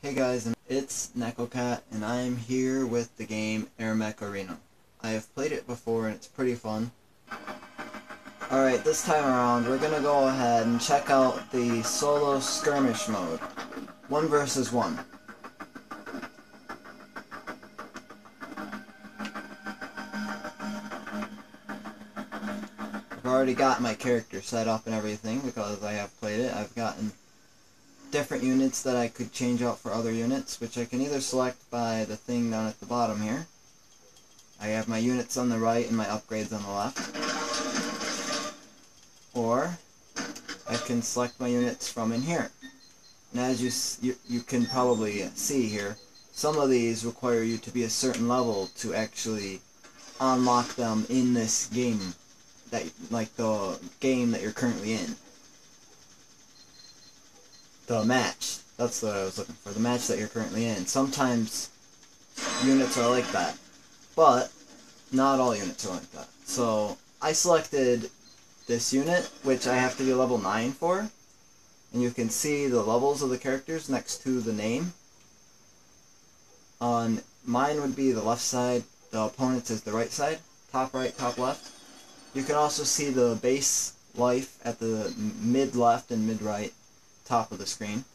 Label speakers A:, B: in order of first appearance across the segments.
A: Hey guys, it's NekoCat, and I'm here with the game Airmech Arena. I have played it before and it's pretty fun. Alright, this time around we're gonna go ahead and check out the solo skirmish mode. 1 versus 1. I've already got my character set up and everything because I have played it. I've gotten different units that I could change out for other units, which I can either select by the thing down at the bottom here. I have my units on the right and my upgrades on the left. Or I can select my units from in here. And as you can probably see here, some of these require you to be a certain level to actually unlock them in this game, like the game that you're currently in. The match. That's what I was looking for. The match that you're currently in. Sometimes units are like that, but not all units are like that. So I selected this unit, which I have to be level 9 for. And you can see the levels of the characters next to the name. On mine would be the left side, the opponent's is the right side. Top right, top left. You can also see the base life at the mid left and mid right top of the screen.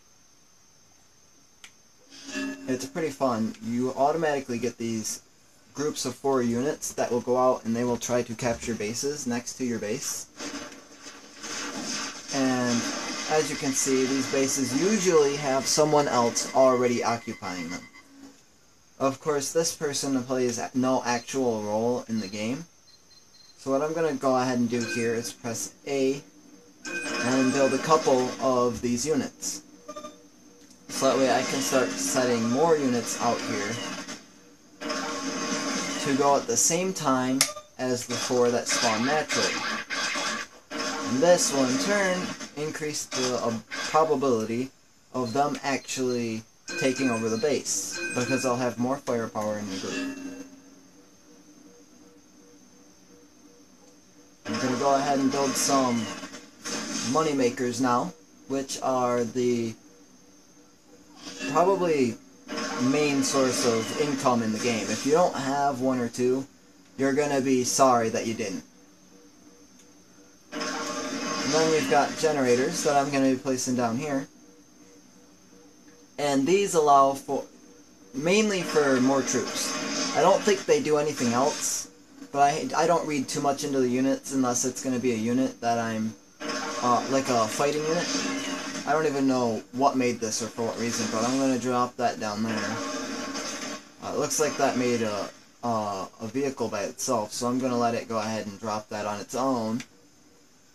A: It's pretty fun. You automatically get these groups of 4 units that will go out and they will try to capture bases next to your base. And as you can see, these bases usually have someone else already occupying them. Of course, this person plays no actual role in the game. So what I'm going to go ahead and do here is press A and build a couple of these units. So that way I can start setting more units out here to go at the same time as the 4 that spawn naturally. And this will in turn increase the probability of them actually taking over the base, because they'll have more firepower in the group. I'm going to go ahead and build some money makers now, which are the probably main source of income in the game. If you don't have 1 or 2, you're going to be sorry that you didn't. And then we've got generators that I'm going to be placing down here. And these allow for mainly for more troops. I don't think they do anything else, but I don't read too much into the units unless it's going to be a unit that I'm like a fighting unit. I don't even know what made this or for what reason, but I'm going to drop that down there. It looks like that made a vehicle by itself, so I'm going to let it go ahead and drop that on its own.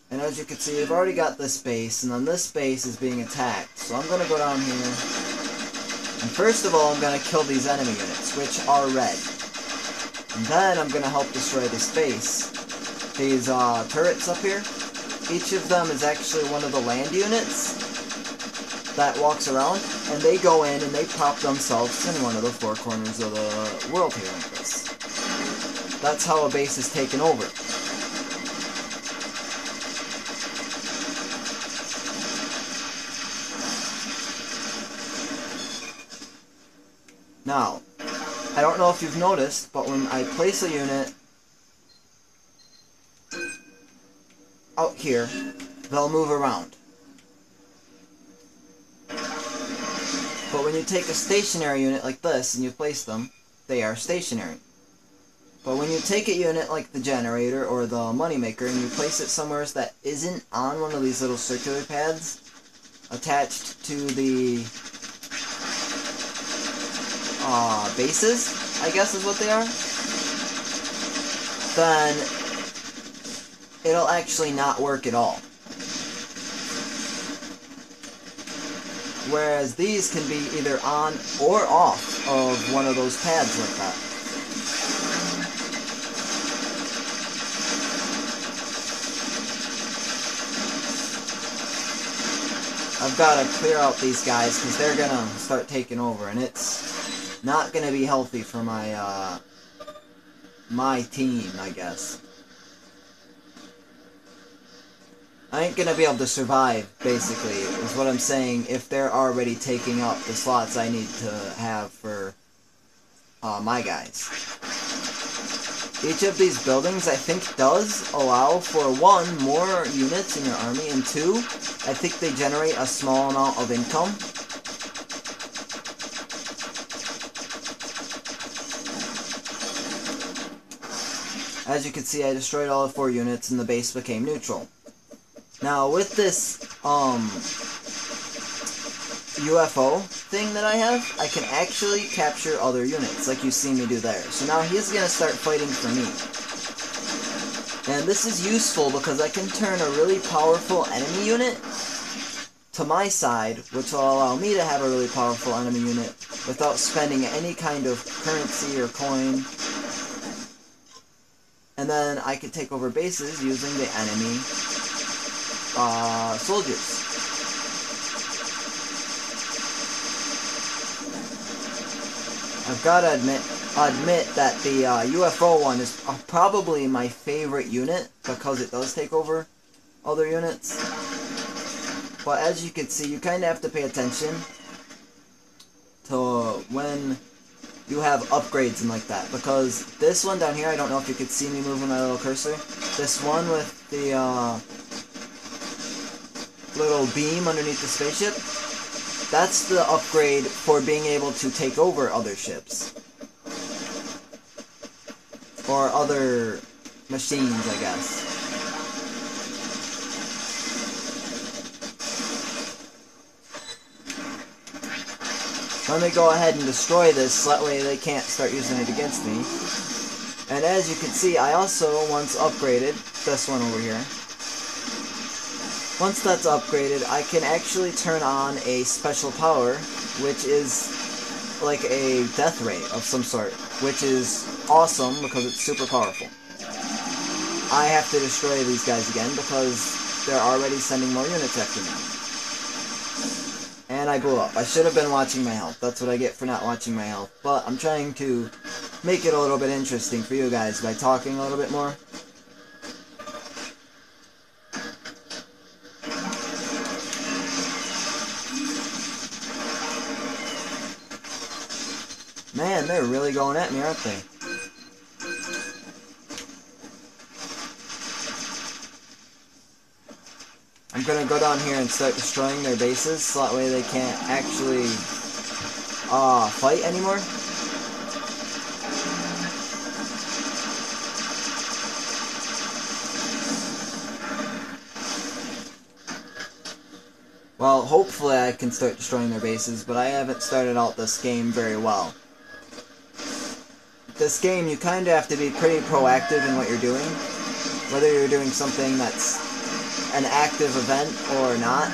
A: And as you can see, we've already got this base, and then this base is being attacked. So I'm going to go down here, and first of all I'm going to kill these enemy units, which are red. And then I'm going to help destroy this base. These turrets up here, each of them is actually one of the land units that walks around, and they go in and they pop themselves in one of the 4 corners of the world here like this. That's how a base is taken over. Now, I don't know if you've noticed, but when I place a unit out here, they'll move around. But when you take a stationary unit like this and you place them, they are stationary. But when you take a unit like the generator or the moneymaker and you place it somewhere that isn't on one of these little circular pads attached to the bases, I guess is what they are, then it'll actually not work at all. Whereas these can be either on or off of one of those pads like that. I've got to clear out these guys because they're going to start taking over, and it's not going to be healthy for my my team, I guess. I ain't gonna be able to survive, basically, is what I'm saying, if they're already taking up the slots I need to have for my guys. Each of these buildings, I think, does allow for 1, more units in your army, and 2, I think they generate a small amount of income. As you can see, I destroyed all the 4 units and the base became neutral. Now, with this UFO thing that I have, I can actually capture other units, like you see me do there. So now he's going to start fighting for me. And this is useful because I can turn a really powerful enemy unit to my side, which will allow me to have a really powerful enemy unit without spending any kind of currency or coin. And then I can take over bases using the enemy soldiers. I've got to admit that the UFO one is probably my favorite unit because it does take over other units. But as you can see, you kind of have to pay attention to when you have upgrades and like that, because this one down here, I don't know if you could see me moving my little cursor, this one with the little beam underneath the spaceship, that's the upgrade for being able to take over other ships. Or other machines, I guess. Let me go ahead and destroy this, so that way they can't start using it against me. And as you can see, I also once upgraded this one over here. Once that's upgraded, I can actually turn on a special power, which is like a death ray of some sort, which is awesome because it's super powerful. I have to destroy these guys again because they're already sending more units after me. And I blew up. I should have been watching my health. That's what I get for not watching my health. But I'm trying to make it a little bit interesting for you guys by talking a little bit more. Man, they're really going at me, aren't they? I'm gonna go down here and start destroying their bases, so that way they can't actually fight anymore. Well, hopefully I can start destroying their bases, but I haven't started out this game very well. This game, you kind of have to be pretty proactive in what you're doing, whether you're doing something that's an active event or not.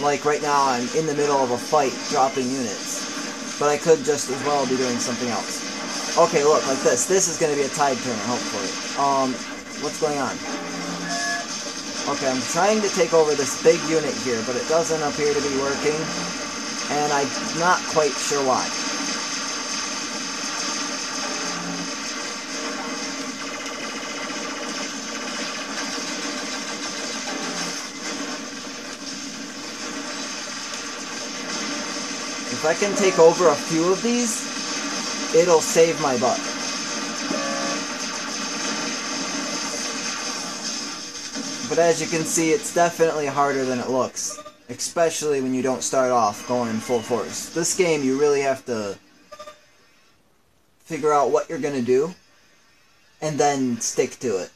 A: Like right now, I'm in the middle of a fight, dropping units, but I could just as well be doing something else. Okay, look, like this. This is going to be a tide turner, hopefully. What's going on? Okay, I'm trying to take over this big unit here, but it doesn't appear to be working, and I'm not quite sure why. If I can take over a few of these, it'll save my butt. But as you can see, it's definitely harder than it looks. Especially when you don't start off going in full force. This game, you really have to figure out what you're going to do, and then stick to it.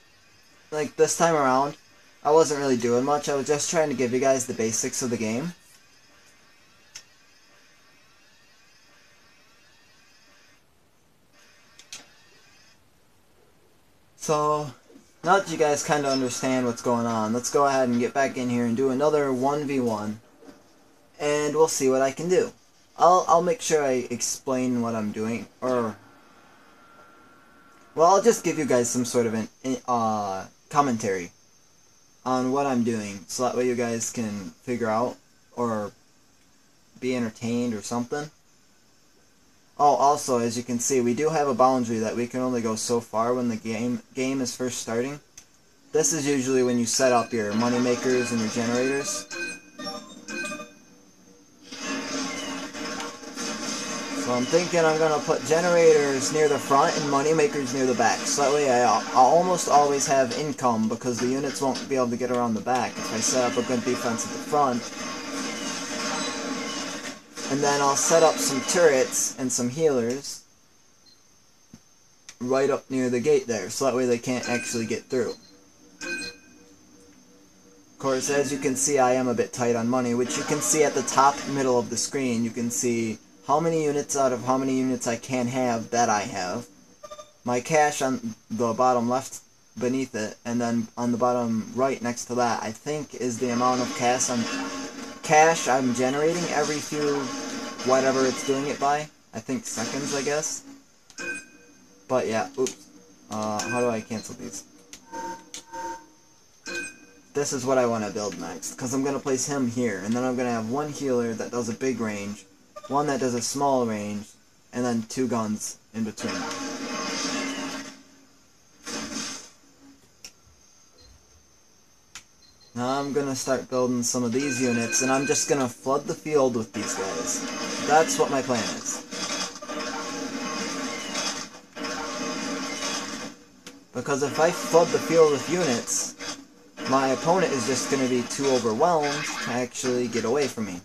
A: Like this time around, I wasn't really doing much. I was just trying to give you guys the basics of the game. So, now that you guys kind of understand what's going on, let's go ahead and get back in here and do another 1v1. And we'll see what I can do. I'll make sure I explain what I'm doing, or... Well, I'll just give you guys some sort of an commentary on what I'm doing, so that way you guys can figure out, or be entertained or something. Oh, also, as you can see, we do have a boundary that we can only go so far when the game is first starting. This is usually when you set up your money makers and your generators. So I'm thinking I'm going to put generators near the front and money makers near the back. So that way I'll almost always have income because the units won't be able to get around the back if I set up a good defense at the front. And then I'll set up some turrets and some healers right up near the gate there, so that way they can't actually get through. Of course, as you can see, I am a bit tight on money, which you can see at the top middle of the screen. You can see how many units out of how many units I can have that I have. My cash on the bottom left beneath it, and then on the bottom right next to that, I think is the amount of cash I'm generating every few, whatever it's doing it by. I think seconds, I guess. But yeah, oops. How do I cancel these? This is what I want to build next, because I'm going to place him here, and then I'm going to have one healer that does a big range, one that does a small range, and then 2 guns in between. Now I'm going to start building some of these units, and I'm just going to flood the field with these guys. That's what my plan is. Because if I flood the field with units, my opponent is just going to be too overwhelmed to actually get away from me.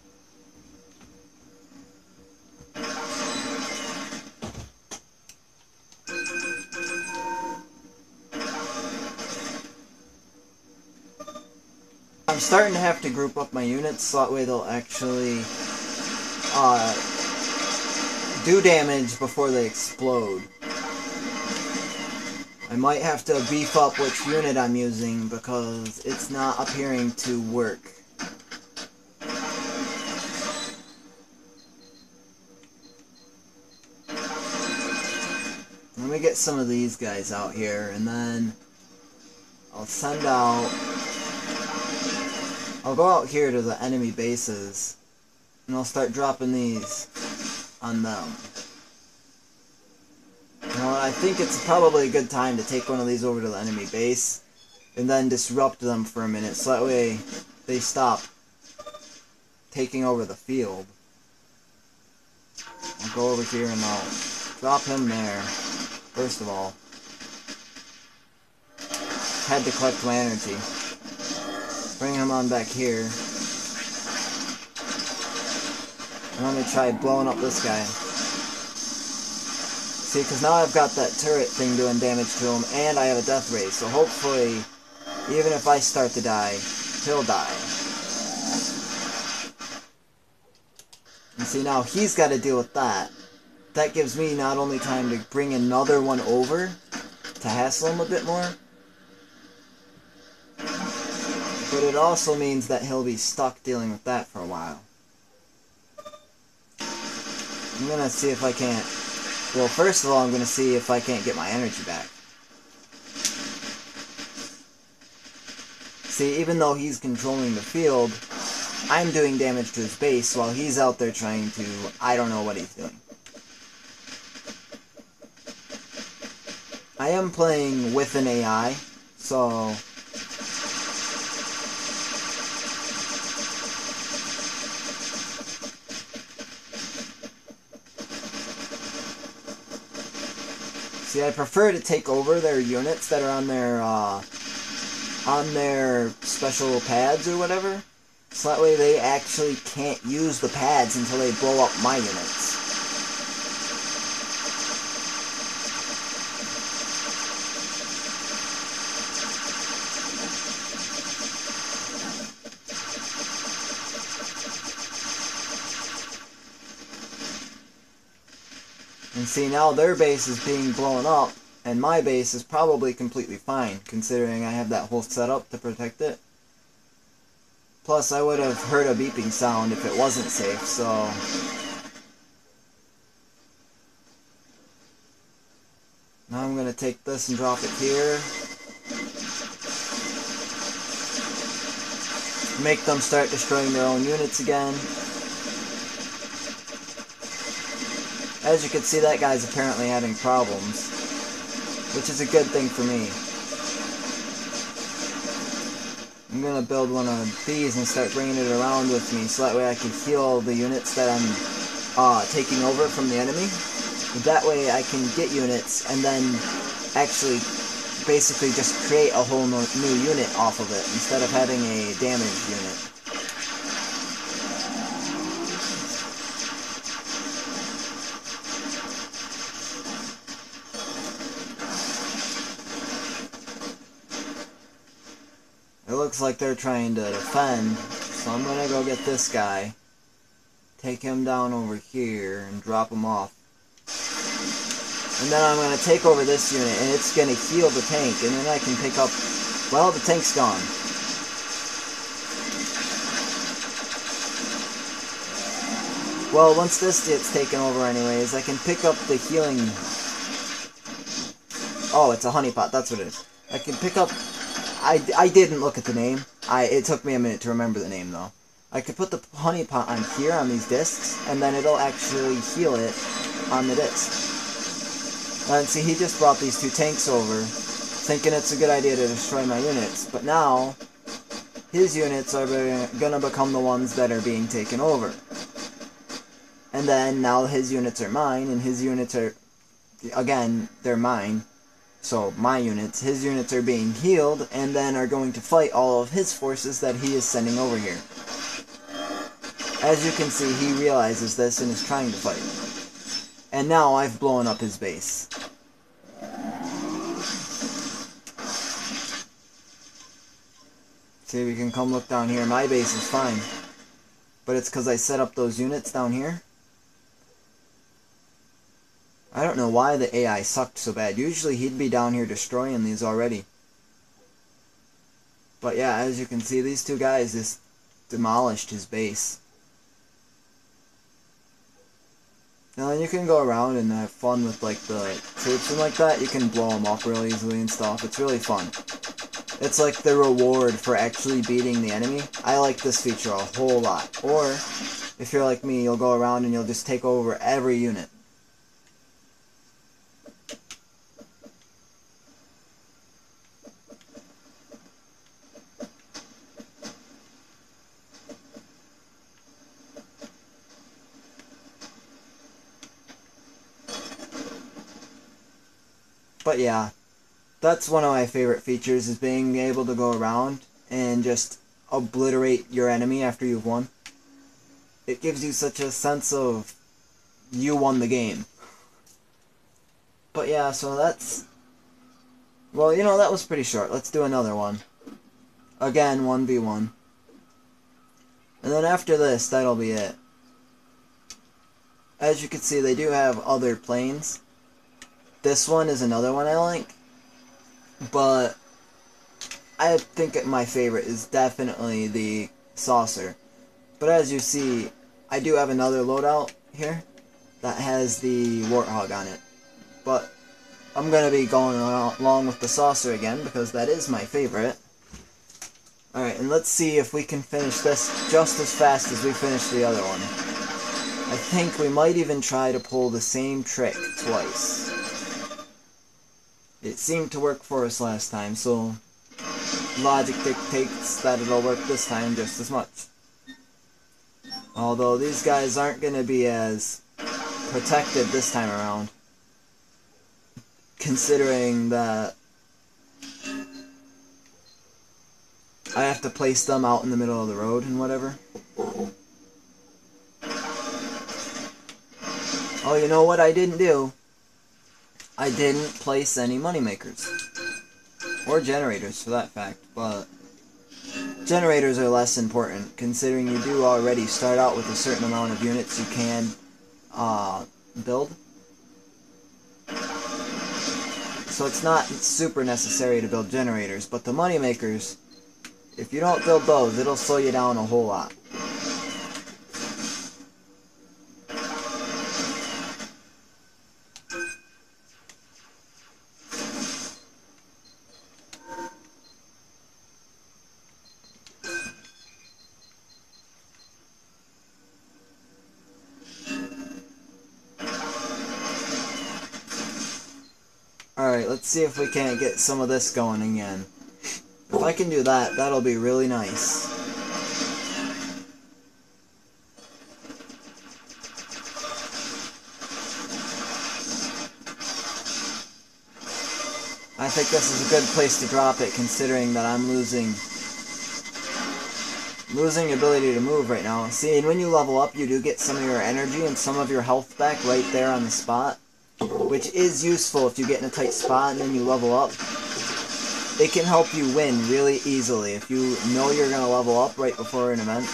A: I'm starting to have to group up my units so that way they'll actually do damage before they explode. I might have to beef up which unit I'm using because it's not appearing to work. Let me get some of these guys out here, and then I'll send out... I'll go out here to the enemy bases, and I'll start dropping these on them. You know, I think it's probably a good time to take one of these over to the enemy base, and then disrupt them for a minute, so that way they stop taking over the field. I'll go over here and I'll drop him there, first of all. Had to collect my energy. Bring him on back here. And let me try blowing up this guy. See, because now I've got that turret thing doing damage to him, and I have a death ray, so hopefully, even if I start to die, he'll die. And see, now he's got to deal with that. That gives me not only time to bring another one over, to hassle him a bit more, but it also means that he'll be stuck dealing with that for a while. I'm gonna see if I can't... Well, first of all, I'm gonna see if I can't get my energy back. See, even though he's controlling the field, I'm doing damage to his base while he's out there trying to... I don't know what he's doing. I am playing with an AI, so... See, I prefer to take over their units that are on their special pads or whatever, so that way they actually can't use the pads until they blow up my units. And see, now their base is being blown up, and my base is probably completely fine, considering I have that whole setup to protect it. Plus, I would have heard a beeping sound if it wasn't safe, so... Now I'm going to take this and drop it here. Make them start destroying their own units again. As you can see, that guy's apparently having problems, which is a good thing for me. I'm gonna build one of these and start bringing it around with me, so that way I can heal all the units that I'm taking over from the enemy. That way I can get units and then actually basically just create a whole new unit off of it instead of having a damaged unit. It looks like they're trying to defend, so I'm gonna go get this guy, take him down over here, and drop him off. And then I'm going to take over this unit, and it's going to heal the tank, and then I can pick up... Well, the tank's gone. Well, once this gets taken over anyways, I can pick up the healing... Oh, it's a honeypot, that's what it is. I can pick up... I didn't look at the name. It took me a minute to remember the name, though. I could put the honeypot on here, on these discs, and then it'll actually heal it on the disc. And see, he just brought these two tanks over, thinking it's a good idea to destroy my units. But now, his units are going to become the ones that are being taken over. And then, now his units are mine, and his units are, again, they're mine. So, my units, his units are being healed, and then are going to fight all of his forces that he is sending over here. As you can see, he realizes this and is trying to fight. And now I've blown up his base. See, we can come look down here. My base is fine. But it's because I set up those units down here. I don't know why the AI sucked so bad. Usually he'd be down here destroying these already. But yeah, as you can see, these two guys just demolished his base. Now you can go around and have fun with like the troops and like that. You can blow them up real easily and stuff. It's really fun. It's like the reward for actually beating the enemy. I like this feature a whole lot. Or, if you're like me, you'll go around and you'll just take over every unit. But yeah, that's one of my favorite features, is being able to go around and just obliterate your enemy after you've won. It gives you such a sense of you won the game. But yeah, so that's... Well, you know, that was pretty short. Let's do another one. Again, 1v1. And then after this, that'll be it. As you can see, they do have other planes. This one is another one I like, but I think my favorite is definitely the saucer. But as you see, I do have another loadout here that has the warthog on it. But I'm going to be going along with the saucer again because that is my favorite. Alright, and let's see if we can finish this just as fast as we finished the other one. I think we might even try to pull the same trick twice. It seemed to work for us last time, so logic dictates that it'll work this time just as much. Although these guys aren't going to be as protected this time around, considering that I have to place them out in the middle of the road and whatever. Oh, you know what I didn't do? I didn't place any moneymakers. Or generators, for that fact. But generators are less important, considering you do already start out with a certain amount of units you can build. So it's not super necessary to build generators, but the moneymakers, if you don't build those, it'll slow you down a whole lot. Alright, let's see if we can't get some of this going again. If if I can do that, that'll be really nice. I think this is a good place to drop it, considering that I'm losing ability to move right now. See, and when you level up, you do get some of your energy and some of your health back right there on the spot, which is useful if you get in a tight spot and then you level up. It can help you win really easily if you know you're going to level up right before an event.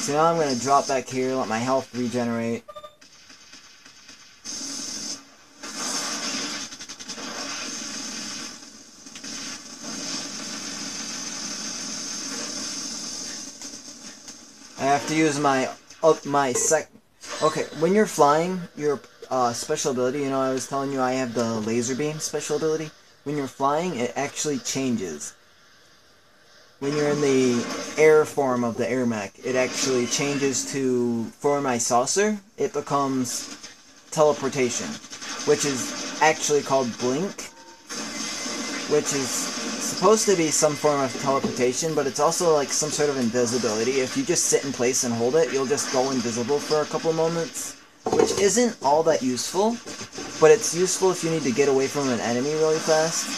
A: So now I'm going to drop back here, let my health regenerate. I have to use my okay, when you're flying, your special ability, you know, I was telling you I have the laser beam special ability. When you're flying, it actually changes. When you're in the air form of the Airmech, it actually changes to, for my saucer, it becomes teleportation, which is actually called blink, which is supposed to be some form of teleportation, but it's also like some sort of invisibility. If you just sit in place and hold it, you'll just go invisible for a couple moments, which isn't all that useful, but it's useful if you need to get away from an enemy really fast.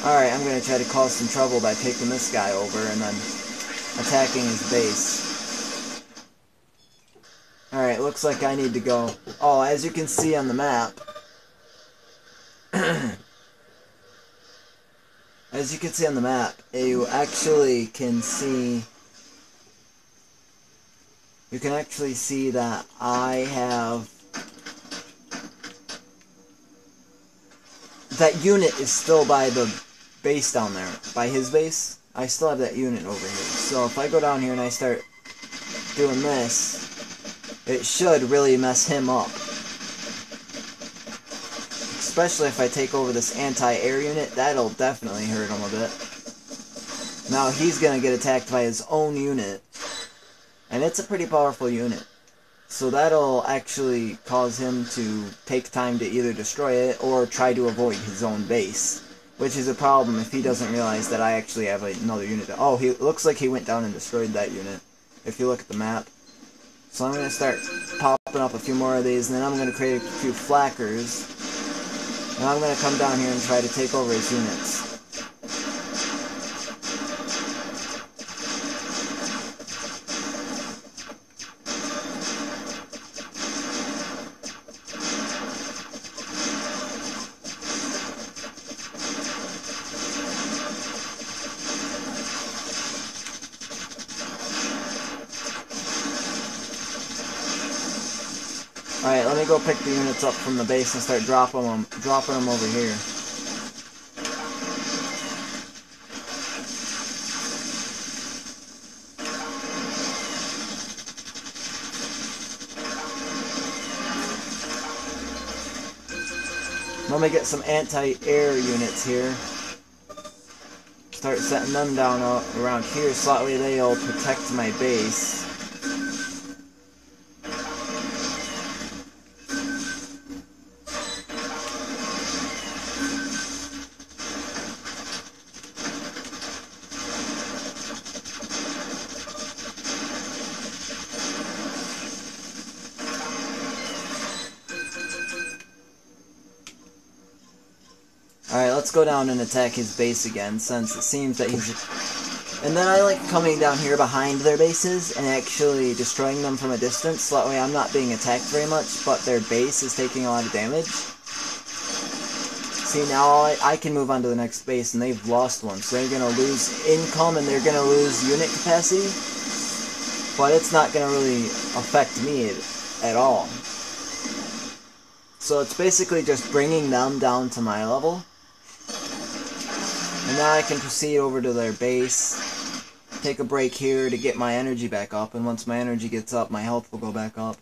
A: Alright, I'm going to try to cause some trouble by taking this guy over and then attacking his base. Alright, looks like I need to go. Oh, as you can see on the map, as you can see on the map, you actually can see, you can actually see that I have, that unit is still by the base down there, by his base. I still have that unit over here. So if I go down here and I start doing this, it should really mess him up. Especially if I take over this anti-air unit, that'll definitely hurt him a bit. Now he's gonna get attacked by his own unit, and it's a pretty powerful unit. So that'll actually cause him to take time to either destroy it or try to avoid his own base, which is a problem if he doesn't realize that I actually have another unit. Oh, he looks like he went down and destroyed that unit, if you look at the map. So I'm gonna start popping up a few more of these, and then I'm gonna create a few flackers. And I'm going to come down here and try to take over his units. Alright, let me go pick the units up from the base and start dropping them over here. Let me get some anti-air units here. Start setting them down around here so that way they'll protect my base. Alright, let's go down and attack his base again, since it seems that he's... And then I like coming down here behind their bases and actually destroying them from a distance, so that way I'm not being attacked very much, but their base is taking a lot of damage. See, now I can move on to the next base, and they've lost one, so they're going to lose income and they're going to lose unit capacity, but it's not going to really affect me at all. So it's basically just bringing them down to my level. And now I can proceed over to their base, take a break here to get my energy back up, and once my energy gets up, my health will go back up.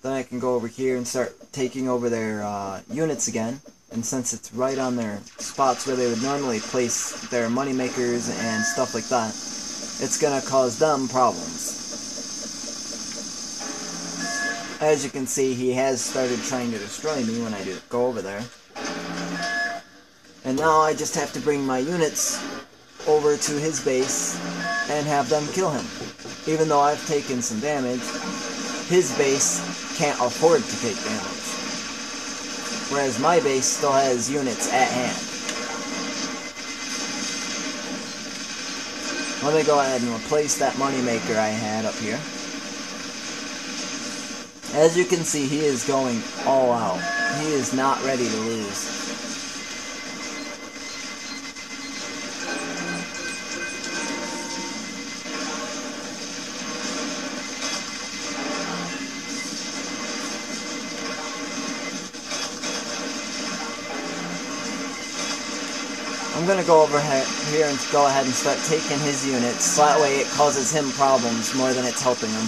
A: Then I can go over here and start taking over their units again, and since it's right on their spots where they would normally place their money makers and stuff like that, it's gonna cause them problems. As you can see, he has started trying to destroy me when I go over there. And now I just have to bring my units over to his base and have them kill him. Even though I've taken some damage, his base can't afford to take damage. Whereas my base still has units at hand. Let me go ahead and replace that moneymaker I had up here. As you can see, he is going all out. He is not ready to lose. I'm going to go over here and go ahead and start taking his units, so that way it causes him problems more than it's helping him.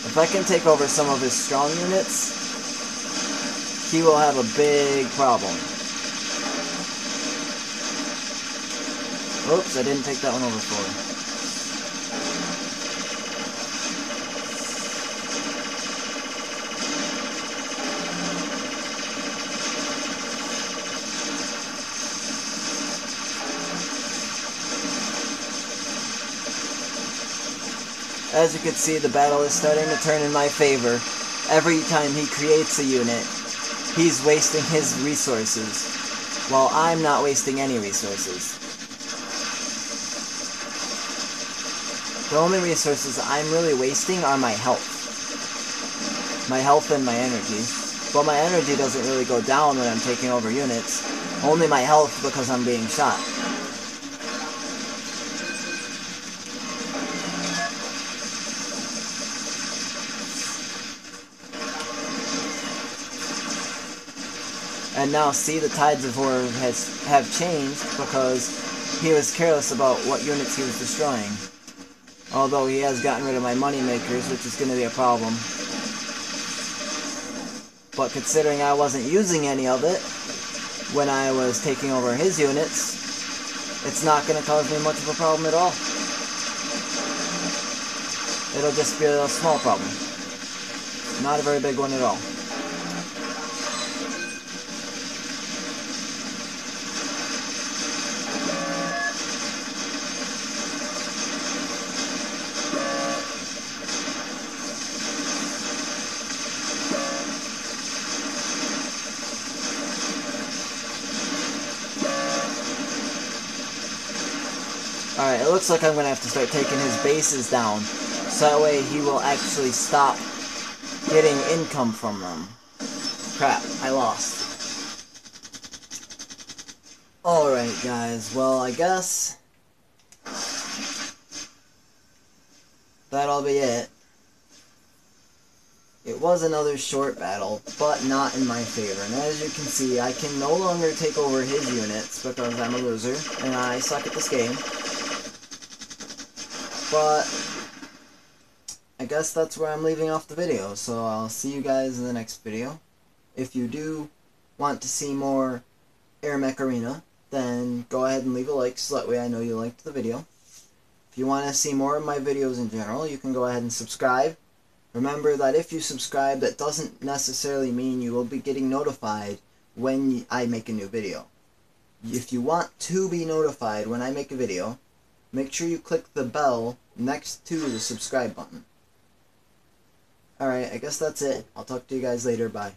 A: If I can take over some of his strong units, he will have a big problem. Oops, I didn't take that one over fully. As you can see, the battle is starting to turn in my favor. Every time he creates a unit, he's wasting his resources, while I'm not wasting any resources. The only resources I'm really wasting are my health. My health and my energy. But my energy doesn't really go down when I'm taking over units. Only my health because I'm being shot. And now see, the tides of war have changed because he was careless about what units he was destroying. Although he has gotten rid of my money makers, which is going to be a problem. But considering I wasn't using any of it when I was taking over his units, it's not going to cause me much of a problem at all. It'll just be a small problem. Not a very big one at all. Alright, it looks like I'm going to have to start taking his bases down, so that way he will actually stop getting income from them. Crap, I lost. Alright guys, well I guess that'll be it. It was another short battle, but not in my favor. And as you can see, I can no longer take over his units because I'm a loser, and I suck at this game. But I guess that's where I'm leaving off the video, so I'll see you guys in the next video. If you do want to see more Airmech Arena, then go ahead and leave a like so that way I know you liked the video. If you want to see more of my videos in general, you can go ahead and subscribe. Remember that if you subscribe, that doesn't necessarily mean you will be getting notified when I make a new video. If you want to be notified when I make a video, make sure you click the bell next to the subscribe button. Alright, I guess that's it. I'll talk to you guys later. Bye.